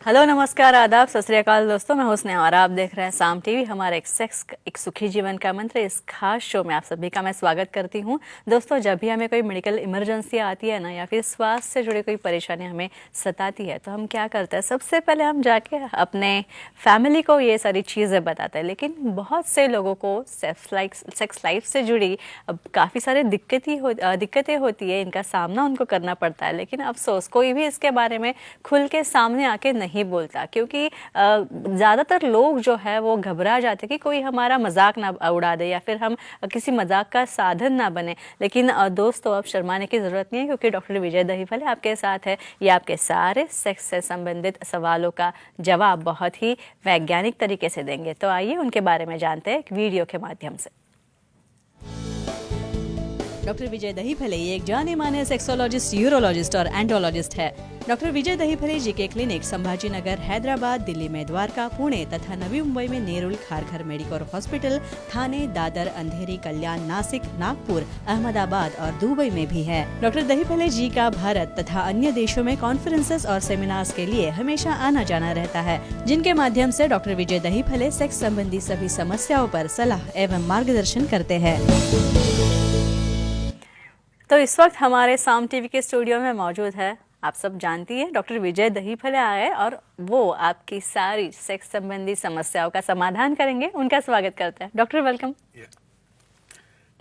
Hello, नमस्कार, आदाब, सत श्री अकाल दोस्तों। मैं हूं स्नेहा और आप देख रहे हैं साम टीवी। हमारे एक सुखी जीवन का मंत्र इस खास शो में आप सभी का मैं स्वागत करती हूं। दोस्तों, जब भी हमें कोई मेडिकल इमरजेंसी आती है ना, या फिर स्वास्थ्य से जुड़ी कोई परेशानी हमें सताती है, तो हम क्या करते हैं, सबसे पहले हम जाके अपने फैमिली को ये सारी चीज़ें बताते हैं। लेकिन बहुत से लोगों को सेक्स लाइफ से जुड़ी काफ़ी सारी दिक्कतें होती है, इनका सामना उनको करना पड़ता है। लेकिन अफसोस कोई भी इसके बारे में खुल के सामने आके नहीं बोलता, क्योंकि ज़्यादातर लोग जो है वो घबरा जाते कि कोई हमारा मजाक ना उड़ा दे या फिर हम किसी मजाक का साधन ना बने। लेकिन दोस्तों, अब शर्माने की ज़रूरत नहीं है, क्योंकि डॉक्टर विजय दहीफले आपके साथ है। ये आपके सारे सेक्स से संबंधित सवालों का जवाब बहुत ही वैज्ञानिक तरीके से देंगे। तो आइए उनके बारे में जानते हैं एक वीडियो के माध्यम से। डॉक्टर विजय दहीफले ये एक जाने माने सेक्सोलॉजिस्ट, यूरोलॉजिस्ट और एंडोलॉजिस्ट है। डॉक्टर विजय दहीफले जी के क्लिनिक संभाजीनगर, हैदराबाद, दिल्ली में द्वारका, पुणे तथा नवी मुंबई में नेरुल, खारघर मेडिकोर हॉस्पिटल, थाने, दादर, अंधेरी, कल्याण, नासिक, नागपुर, अहमदाबाद और दुबई में भी है। डॉक्टर दहीफले जी का भारत तथा अन्य देशों में कॉन्फ्रेंसेस और सेमिनार्स के लिए हमेशा आना जाना रहता है, जिनके माध्यम से डॉक्टर विजय दहीफले सेक्स संबंधी सभी समस्याओं पर सलाह एवं मार्गदर्शन करते हैं। तो इस वक्त हमारे साम टीवी के स्टूडियो में मौजूद है, आप सब जानती है, डॉक्टर विजय दहीफले आए और वो आपकी सारी सेक्स संबंधी समस्याओं का समाधान करेंगे। उनका स्वागत करते हैं। Doctor welcome.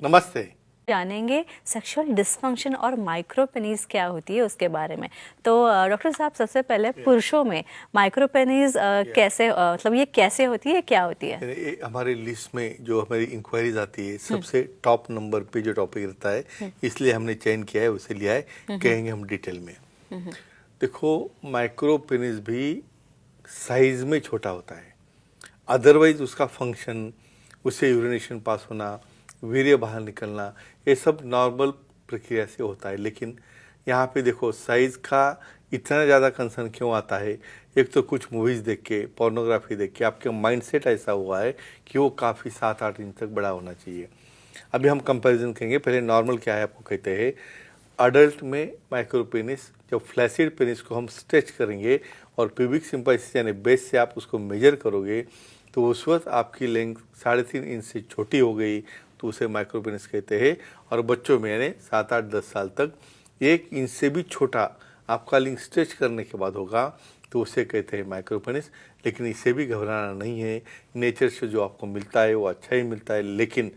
नमस्ते। जानेंगे सेक्सुअल डिस्फंक्शन और माइक्रोपेनिस क्या होती है उसके बारे में। तो डॉक्टर साहब, सबसे पहले पुरुषों में माइक्रोपेनिस कैसे मतलब ये कैसे होती है, क्या होती है? हमारे लिस्ट में जो हमारी इंक्वायरीज आती है, सबसे टॉप नंबर पे जो टॉपिक रहता है, इसलिए हमने चयन किया है, उसे लिया है, कहेंगे हम डिटेल में। देखो, माइक्रोपेनिस भी साइज में छोटा होता है, अदरवाइज उसका फंक्शन, उससे यूरिनेशन पास होना, वीर्य बाहर निकलना, ये सब नॉर्मल प्रक्रिया से होता है। लेकिन यहाँ पे देखो, साइज का इतना ज़्यादा कंसर्न क्यों आता है? एक तो कुछ मूवीज़ देख के, पोर्नोग्राफी देख के आपके माइंडसेट ऐसा हुआ है कि वो काफ़ी 7-8 इंच तक बड़ा होना चाहिए। अभी हम कंपैरिजन करेंगे। पहले नॉर्मल क्या है आपको कहते हैं। अडल्ट में माइक्रोपेनिस, जब फ्लैसिड पेनिस को हम स्ट्रेच करेंगे और प्यूबिक सिंपैथिस यानी बेस से आप उसको मेजर करोगे, तो उस वक्त आपकी लेंथ 3.5 इंच से छोटी हो गई, तो उसे माइक्रोपेनिस कहते हैं। और बच्चों में यानी 7-8-10 साल तक 1 इंच से भी छोटा आपका लिंग स्ट्रेच करने के बाद होगा, तो उसे कहते हैं माइक्रोपेनिस। लेकिन इसे भी घबराना नहीं है। नेचर से जो आपको मिलता है वो अच्छा ही मिलता है, लेकिन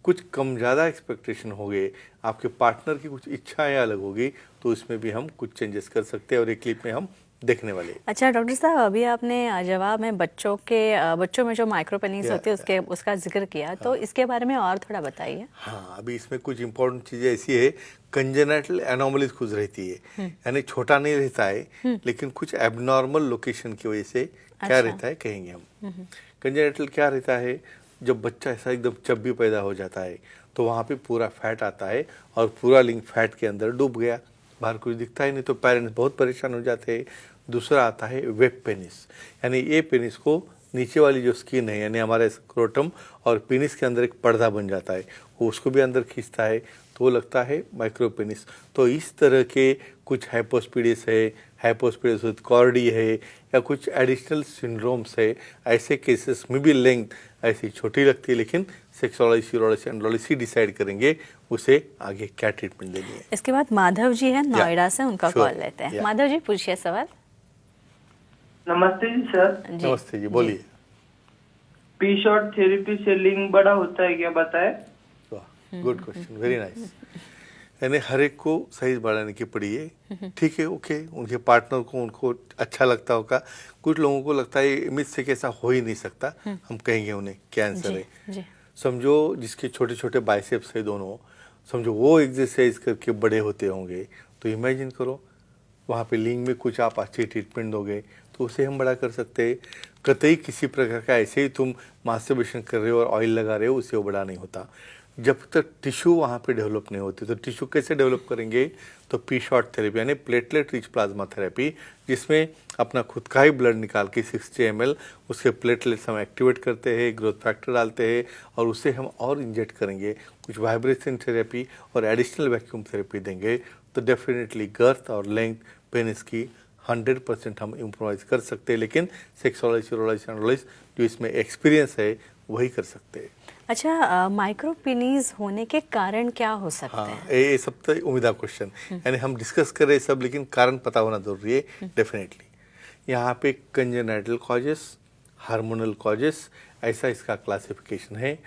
कुछ कम ज़्यादा एक्सपेक्टेशन हो गए, आपके पार्टनर की कुछ इच्छाएं अलग होगी, तो इसमें भी हम कुछ चेंजेस कर सकते हैं और एक क्लिप में हम देखने वाले। अच्छा डॉक्टर साहब, अभी आपने जवाब में बच्चों में जो माइक्रोपेनिस होती है उसका जिक्र किया। हाँ। तो इसके बारे में और थोड़ा बताइए। हाँ, अभी इसमें कुछ इंपॉर्टेंट चीज़ें ऐसी है, कंजेनाइटल एनोमलीज कुछ रहती है, यानी छोटा नहीं रहता है, लेकिन कुछ एबनॉर्मल लोकेशन की वजह से क्या रहता है कहेंगे हम। कंजेनाइटल क्या रहता है? जब बच्चा ऐसा एकदम चब्बी पैदा हो जाता है, तो वहाँ पे पूरा फैट आता है और पूरा लिंग फैट के अंदर डूब गया, बाहर कुछ दिखता ही नहीं, तो पेरेंट्स बहुत परेशान हो जाते हैं। दूसरा आता है वेब पेनिस, यानी ये पेनिस को नीचे वाली जो स्किन है, यानी हमारे स्क्रोटम और पेनिस के अंदर एक पर्दा बन जाता है, वो उसको भी अंदर खींचता है, तो वो लगता है माइक्रोपेनिस। तो इस तरह के कुछ हाइपोस्पीडिस है, हाइपोस्पीडिस विद कॉर्डी है, या कुछ एडिशनल सिंड्रोम्स है, ऐसे केसेस में भी लेंथ ऐसी छोटी लगती है, लेकिन सेक्सोलॉजिस्ट, यूरोलॉजिस्ट, एंड्रोलॉजिस्ट डिसाइड करेंगे उसे आगे क्या ट्रीटमेंट देनी है। इसके बाद माधव जी हैं नोएडा से, उनका कॉल लेते हैं। माधव जी, पूछिए सवाल। नमस्ते जी सर। नमस्ते जी, बोलिए। पी शॉट थेरेपी से लिंग बड़ा होता है क्या, बताए? Good question, very nice. यानी हर एक को साइज बढ़ाने की पड़ी है, ठीक है, ओके, उनके पार्टनर को उनको अच्छा लगता होगा। कुछ लोगों को लगता है इमेज से कैसा हो ही नहीं सकता, हम कहेंगे उन्हें क्या आंसर है। समझो जिसके छोटे छोटे बाइसेप्स है दोनों, समझो वो एक्सरसाइज करके बड़े होते होंगे, तो इमेजिन करो वहाँ पे लिंग में कुछ आप अच्छी ट्रीटमेंट दोगे तो उसे हम बड़ा कर सकते हैं। कतई किसी प्रकार का ऐसे ही तुम मास्टरबेशन कर रहे हो और ऑयल लगा रहे हो, उससे वो बड़ा नहीं होता। जब तक टिश्यू वहाँ पे डेवलप नहीं होती, तो टिश्यू कैसे डेवलप करेंगे? तो पी शॉट थेरेपी यानी प्लेटलेट रिच प्लाज्मा थेरेपी, जिसमें अपना खुद का ही ब्लड निकाल के 60 ml उसके प्लेटलेट्स हम एक्टिवेट करते हैं, ग्रोथ फैक्टर डालते हैं और उसे हम और इंजेक्ट करेंगे। कुछ वाइब्रेशन थेरेपी और एडिशनल वैक्यूम थेरेपी देंगे, तो डेफिनेटली गर्थ और लेंथ पेनिस की 100% हम इम्प्रोवाइज कर सकते हैं, लेकिन सेक्सोलॉजी यूरोलॉजी एंड्रोलॉजी जो इसमें एक्सपीरियंस है वही कर सकते हैं। अच्छा, माइक्रोपेनिस होने के कारण क्या हो सकते हाँ, हैं? ये सबसे उम्मीदा क्वेश्चन, यानी हम डिस्कस कर रहे हैं सब, लेकिन कारण पता होना जरूरी है डेफिनेटली। यहाँ पे कंजेनाइटल कॉजेस, हार्मोनल कॉजेस, ऐसा इसका क्लासिफिकेशन है।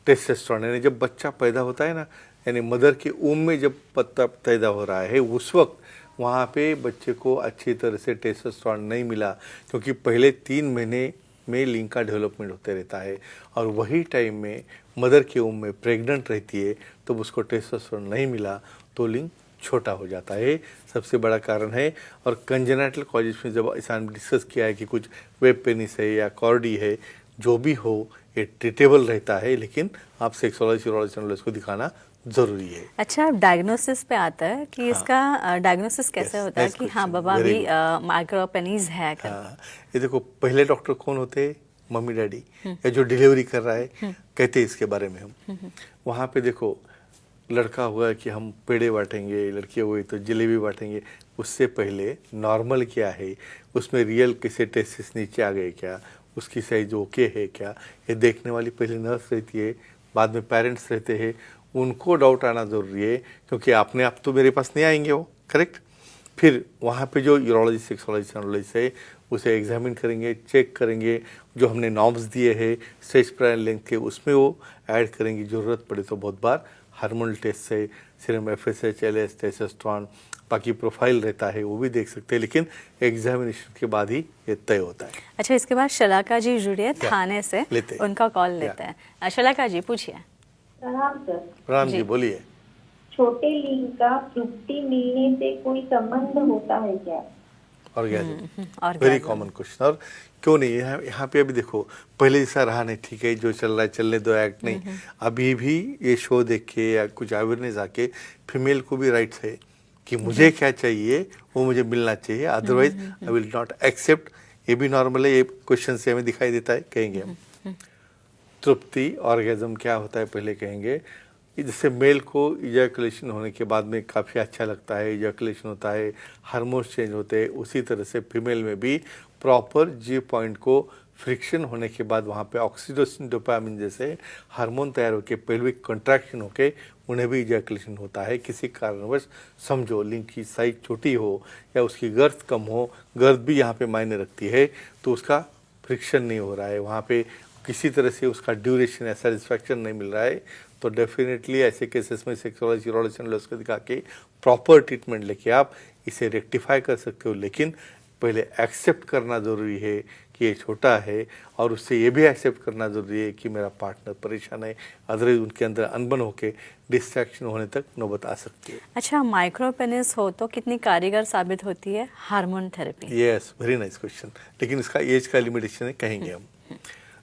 टेस्टोस्टेरोन यानी जब बच्चा पैदा होता है ना, यानी मदर के ऊम में जब पत्ता पैदा हो रहा है उस वक्त वहाँ पे बच्चे को अच्छी तरह से टेस्टोस्टेरोन नहीं मिला, क्योंकि पहले 3 महीने में लिंग का डेवलपमेंट होते रहता है, और वही टाइम में मदर के ऊम में प्रेग्नेंट रहती है तो उसको टेस्टोस्टेरोन नहीं मिला तो लिंग छोटा हो जाता है, सबसे बड़ा कारण है। और कंजेनाइटल कॉजेज में जब ऐसा डिस्कस किया है कि कुछ वेब पेनिस है या कॉर्डी है, जो भी हो ये ट्रीटेबल रहता है, लेकिन आप सेक्सोलॉजी यूरोलॉजी को दिखाना जरूरी है। अच्छा, डायग्नोसिस पे आता है कि इसका डायग्नोसिस कैसे Yes, होता है nice कि हाँ question, बाबा very भी good. माइक्रोपेनिस है कर। हाँ, ये देखो पहले डॉक्टर कौन होते हैं? मम्मी डैडी, या जो डिलीवरी कर रहा है कहते हैं इसके बारे में हम। वहाँ पे देखो, लड़का हुआ कि हम पेड़े बांटेंगे, लड़की हुई तो जलेबी बांटेंगे, उससे पहले नॉर्मल क्या है, उसमें रियल किसी टेस्टिस नीचे आ गए क्या, उसकी साइज ओके है क्या, ये देखने वाली पहले नर्स रहती है, बाद में पेरेंट्स रहते हैं, उनको डाउट आना ज़रूरी है, क्योंकि अपने आप तो मेरे पास नहीं आएंगे वो, करेक्ट। फिर वहाँ पे जो यूरोलॉजी सेक्सोलॉजी एंड्रोलॉजी है उसे एग्जामिन करेंगे, चेक करेंगे, जो हमने नॉर्म्स दिए हैं स्ट्रेच प्राइम लेंथ के उसमें वो ऐड करेंगे, ज़रूरत पड़े तो बहुत बार हार्मोनल टेस्ट से सीरम FSH, LH, टेस्टोस्टेरोन, बाकी प्रोफाइल रहता है वो भी देख सकते हैं, लेकिन एग्जामिनेशन के बाद ही ये तय होता है। अच्छा, इसके बाद शलाका जी जुड़े थाने से, लेते हैं। उनका कॉल लेते हैं। शलाका जी पूछिए। प्रणाम सर। प्रणाम जी, जी। बोलिए। छोटे लिंग का तृप्ति मिलने से कोई संबंध होता है क्या? Orgasm, orgasm। Very common question. और क्यों नहीं, यहाँ पे अभी देखो पहले जैसा रहा नहीं, ठीक है जो चल रहा है चलने दो, एक्ट नहीं। अभी भी ये शो देख के या कुछ अवेयरनेस आके फीमेल को भी राइट्स है कि मुझे क्या चाहिए वो मुझे मिलना चाहिए, otherwise I will not accept. ये भी नॉर्मल है, ये क्वेश्चन से हमें दिखाई देता है, कहेंगे हम। तृप्ति ऑर्गेजम क्या होता है पहले कहेंगे। जैसे मेल को इजैकुलेशन होने के बाद में काफ़ी अच्छा लगता है, इजैकुलेशन होता है, हार्मोन्स चेंज होते हैं, उसी तरह से फीमेल में भी प्रॉपर जी पॉइंट को फ्रिक्शन होने के बाद वहाँ पे ऑक्सीटोसिन, डोपामिन जैसे हार्मोन तैयार होकर पेल्विक कंट्रैक्शन होके उन्हें भी इजैकुलेशन होता है। किसी कारणवश समझो लिंग की साइज छोटी हो या उसकी गर्थ कम हो, गर्थ भी यहाँ पे मायने रखती है, तो उसका फ्रिक्शन नहीं हो रहा है, वहाँ पे किसी तरह से उसका ड्यूरेशन या सेटिस्फैक्शन नहीं मिल रहा है, तो डेफिनेटली ऐसे केसेस में सेक्सोलॉजी यूरोलॉजी एंड्रोलॉजी को दिखा के प्रॉपर ट्रीटमेंट लेके आप इसे रेक्टिफाई कर सकते हो। लेकिन पहले एक्सेप्ट करना ज़रूरी है कि ये छोटा है, और उससे ये भी एक्सेप्ट करना ज़रूरी है कि मेरा पार्टनर परेशान है, अदरवाइज उनके अंदर अनबन होकर डिस्ट्रैक्शन होने तक नौबत आ सकती है। अच्छा, माइक्रोपेनिस हो तो कितनी कारगर साबित होती है hormone therapy? Yes, very nice question, लेकिन इसका एज का लिमिटेशन है, कहेंगे हम।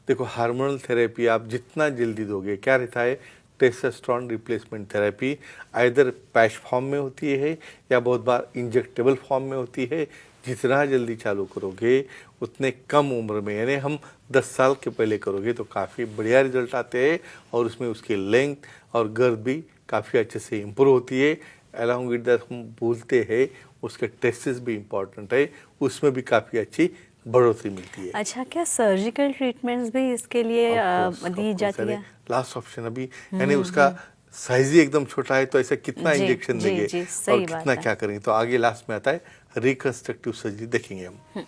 देखो हार्मोनल थेरेपी आप जितना जल्दी दोगे, क्या रहता है, testosterone replacement therapy either patch form में होती है या बहुत बार इंजेक्टेबल फॉर्म में होती है। जितना जल्दी चालू करोगे उतने कम उम्र में, यानी हम 10 साल के पहले करोगे तो काफ़ी बढ़िया रिजल्ट आते हैं, और उसमें उसकी लेंथ और गर्थ भी काफ़ी अच्छे से इम्प्रूव होती है। अलॉन्ग विद दैट हम बोलते हैं उसके टेस्टिस भी इम्पॉर्टेंट है, उसमें भी काफ़ी अच्छी बढ़ोतरी मिलती है। अच्छा, क्या सर्जिकल ट्रीटमेंट्स भी इसके लिए दी जाती है? लास्ट ऑप्शन अभी, यानी उसका साइज ही एकदम छोटा है तो ऐसा कितना जी, इंजेक्शन जी, देंगे जी, और सही बात कितना है। क्या करेंगे, तो आगे लास्ट में आता है रिकंस्ट्रक्टिव सर्जरी, देखेंगे हम।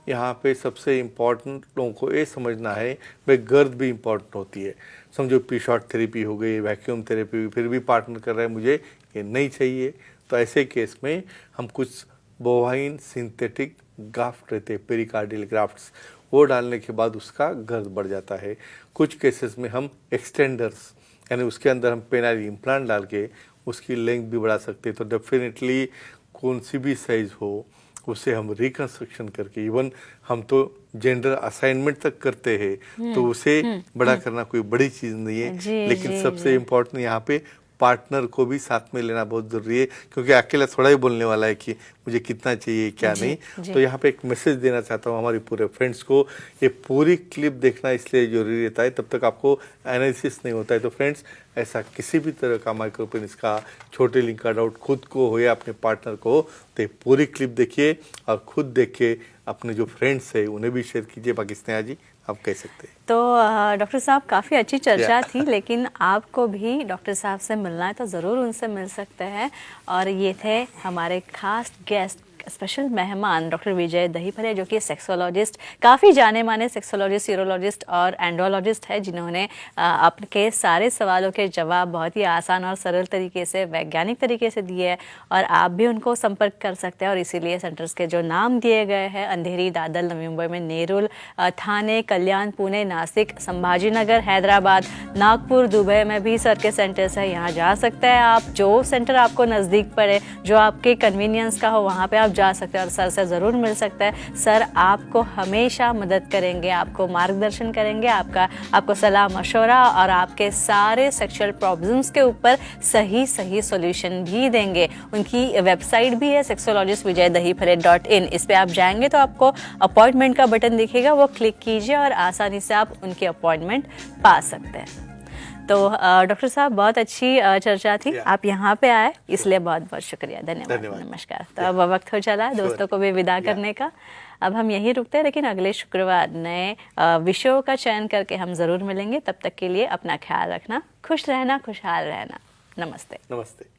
यहाँ पे सबसे इम्पोर्टेंट लोगों को ये समझना है भाई गर्थ भी इम्पोर्टेंट होती है। समझो पी-शॉट थेरेपी हो गई, वैक्यूम थेरेपी, फिर भी पार्टनर कर रहा है मुझे ये नहीं चाहिए, तो ऐसे केस में हम कुछ बोवाइन सिंथेटिक ग्राफ्ट रहते हैं, पेरिकार्डियल ग्राफ्ट्स, वो डालने के बाद उसका गर्थ बढ़ जाता है। कुछ केसेस में हम एक्सटेंडर्स यानी उसके अंदर हम पेनाइल इम्प्लांट डाल के उसकी लेंथ भी बढ़ा सकते हैं। तो डेफिनेटली कौन सी भी साइज हो उसे हम रिकंस्ट्रक्शन करके, इवन हम तो जेंडर असाइनमेंट तक करते हैं, तो उसे बड़ा करना कोई बड़ी चीज़ नहीं है। जी, लेकिन जी, सबसे जी। इम्पोर्टेंट यहाँ पे पार्टनर को भी साथ में लेना बहुत ज़रूरी है, क्योंकि अकेला थोड़ा ही बोलने वाला है कि मुझे कितना चाहिए क्या नहीं। तो यहाँ पे एक मैसेज देना चाहता हूँ हमारे पूरे फ्रेंड्स को, ये पूरी क्लिप देखना इसलिए ज़रूरी रहता है, तब तक आपको एनालिसिस नहीं होता है। तो फ्रेंड्स, ऐसा किसी भी तरह का माइक्रो पेनिस का, छोटे लिंग का डाउट खुद को हो या अपने पार्टनर को हो, तो ये पूरी क्लिप देखिए और खुद देख के अपने जो फ्रेंड्स है उन्हें भी शेयर कीजिए। बाकी स्नेहा जी आप कह सकते हैं। तो डॉक्टर साहब, काफ़ी अच्छी चर्चा थी, लेकिन आपको भी डॉक्टर साहब से मिलना है तो ज़रूर उनसे मिल सकते हैं। और ये थे हमारे खास गेस्ट, स्पेशल मेहमान डॉक्टर विजय दहीफले, जो कि सेक्सोलॉजिस्ट, काफ़ी जाने माने सेक्सोलॉजिस्ट, यूरोलॉजिस्ट और एंडोलॉजिस्ट है, जिन्होंने आपके सारे सवालों के जवाब बहुत ही आसान और सरल तरीके से, वैज्ञानिक तरीके से दिए हैं। और आप भी उनको संपर्क कर सकते हैं। और इसीलिए सेंटर्स के जो नाम दिए गए हैं, अंधेरी, दादर, नवी मुंबई में नेरुल, थाने, कल्याण, पुणे, नासिक, संभाजीनगर, हैदराबाद, नागपुर, दुबई में भी सर के सेंटर्स है। यहाँ जा सकते हैं आप, जो सेंटर आपको नज़दीक पड़े, जो आपके कन्वीनियंस का हो, वहाँ पे आप जा सकते हैं और सर से ज़रूर मिल सकते हैं। सर आपको हमेशा मदद करेंगे, आपको मार्गदर्शन करेंगे, आपको सलाह मशवरा और आपके सारे सेक्सुअल प्रॉब्लम्स के ऊपर सही सॉल्यूशन भी देंगे। उनकी वेबसाइट भी है sexologistvijaydahipale.in। इस पे आप जाएंगे तो आपको अपॉइंटमेंट का बटन दिखेगा, वो क्लिक कीजिए और आसानी से आप उनकी अपॉइंटमेंट पा सकते हैं। तो डॉक्टर साहब, बहुत अच्छी चर्चा थी, आप यहाँ पे आए इसलिए बहुत बहुत शुक्रिया, धन्यवाद। नमस्कार। तो अब वक्त हो चला दोस्तों को भी विदा करने का। अब हम यहीं रुकते हैं, लेकिन अगले शुक्रवार नए विषयों का चयन करके हम ज़रूर मिलेंगे। तब तक के लिए अपना ख्याल रखना, खुश रहना, खुशहाल रहना। नमस्ते। नमस्ते।